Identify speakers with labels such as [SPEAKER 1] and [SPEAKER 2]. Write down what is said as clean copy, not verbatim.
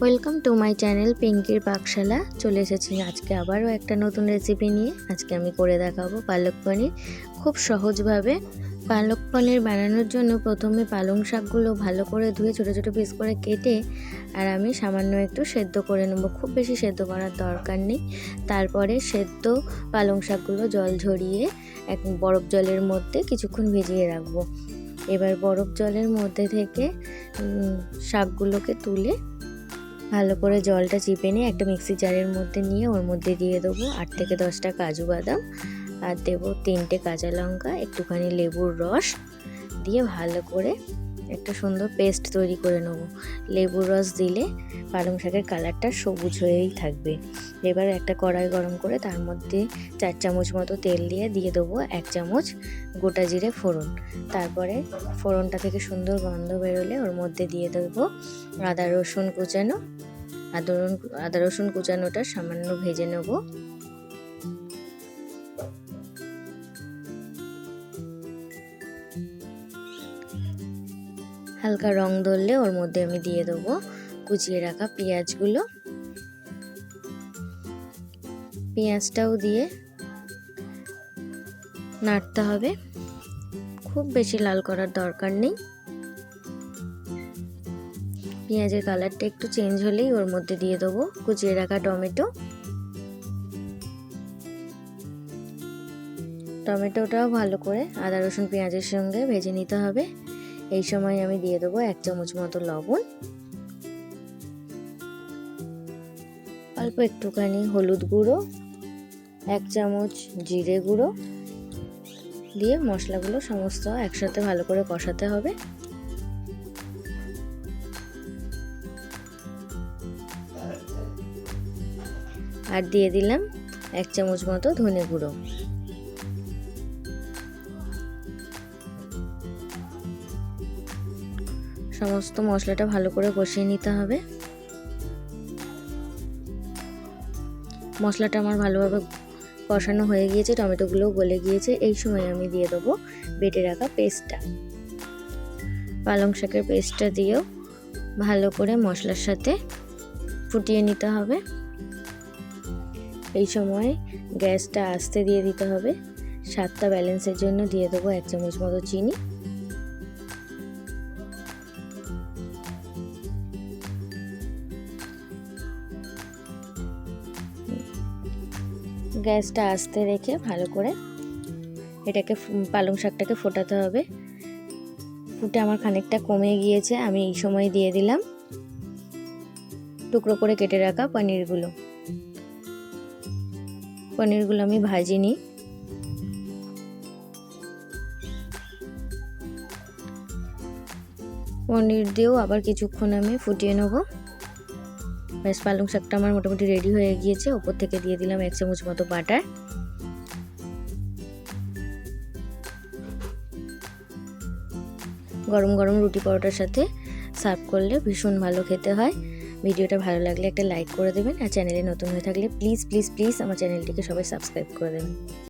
[SPEAKER 1] Welcome to my channel পিঙ্কির পাকশালা। চলে এসেছি আজকে আবারও একটা নতুন রেসিপি নিয়ে। আজকে আমি করে দেখাবো পালক পনির খুব সহজভাবে। পালক পনির বানানোর জন্য প্রথমে পালং শাকগুলো ভালো করে ধুয়ে ছোটো ছোটো পিস করে কেটে আর আমি সামান্য একটু সেদ্ধ করে নেব। খুব বেশি সেদ্ধ করার দরকার নেই। তারপরে সেদ্ধ পালং শাকগুলো জল ঝরিয়ে এক বরফ জলের মধ্যে কিছুক্ষণ ভিজিয়ে রাখবো। এবার বরফ জলের মধ্যে থেকে শাকগুলোকে তুলে ভালো করে জলটা চিপে নিয়ে একটা মিক্সি জারের মধ্যে নিয়ে ওর মধ্যে দিয়ে দেবো 8 থেকে 10টা কাজু বাদাম আর দেবো 3টে কাঁচা লঙ্কা, একটুখানি লেবুর রস দিয়ে ভালো করে একটা সুন্দর পেস্ট তৈরি করে নেব। লেবুর রস দিলে পালং শাকের কালারটা সবুজ হয়েই থাকবে। এবার একটা কড়াই গরম করে তার মধ্যে 4 চামচ মতো তেল দিয়ে দেবো 1 চামচ গোটা জিরে ফোড়ন। তারপরে ফোড়নটা থেকে সুন্দর গন্ধ বেরোলে ওর মধ্যে দিয়ে দেবো আদা রসুন কুচানো। আদা রসুন কুচানোটা সামান্য ভেজে নেব। হালকা রং ধরলে ওর মধ্যে আমি দিয়ে দেবো কুচিয়ে রাখা পেঁয়াজগুলো। পেঁয়াজটাও দিয়ে নাড়তে হবে, খুব বেশি লাল করার দরকার নেই। পেঁয়াজের কালারটা একটু চেঞ্জ হলেই ওর মধ্যে দিয়ে দেবো কুচিয়ে রাখা টমেটোটাও ভালো করে আদা রসুন পেঁয়াজের সঙ্গে ভেজে নিতে হবে। এই সময় আমি দিয়ে দেবো 1 চামচ মতো লবণ, অল্প একটুখানি হলুদ গুঁড়ো, 1 চামচ জিরে গুঁড়ো দিয়ে মশলাগুলো সমস্ত একসাথে ভালো করে কষাতে হবে। আর দিয়ে দিলাম 1 চামচ মতো ধনে গুঁড়ো। সমস্ত মশলাটা ভালো করে কষিয়ে নিতে হবে। মশলাটা আমার ভালোভাবে কষানো হয়ে গিয়েছে, টমেটোগুলোও গলে গিয়েছে। এই সময় আমি দিয়ে দেবো বেটে রাখা পেস্টটা। পালং শাকের পেস্টটা দিয়েও ভালো করে মশলার সাথে ফুটিয়ে নিতে হবে। এই সময় গ্যাসটা আস্তে দিয়ে দিতে হবে। স্বাদটা ব্যালেন্সের জন্য দিয়ে দেবো 1 চামচ মতো চিনি। গ্যাসটা আস্তে রেখে ভালো করে এটাকে পালং শাকটাকে ফোটাতে হবে। ফুটে আমার খানিকটা কমে গিয়েছে। আমি এই সময় দিয়ে দিলাম টুকরো করে কেটে রাখা পনিরগুলো আমি ভাজিনি। পনির দিয়েও আবার কিছুক্ষণ আমি ফুটিয়ে নেব। ব্যাস, পালং শাকটা আমার মোটামুটি রেডি হয়ে গিয়েছে। ওপর থেকে দিয়ে দিলাম 1 চামচ মতো বাটার। গরম গরম রুটি পরোটার সাথে সার্ভ করলে ভীষণ ভালো খেতে হয়। ভিডিওটা ভালো লাগলে একটা লাইক করে দেবেন, আর চ্যানেলে নতুন হয়ে থাকলে প্লিজ প্লিজ প্লিজ আমার চ্যানেলটিকে সবাই সাবস্ক্রাইব করে দেবেন।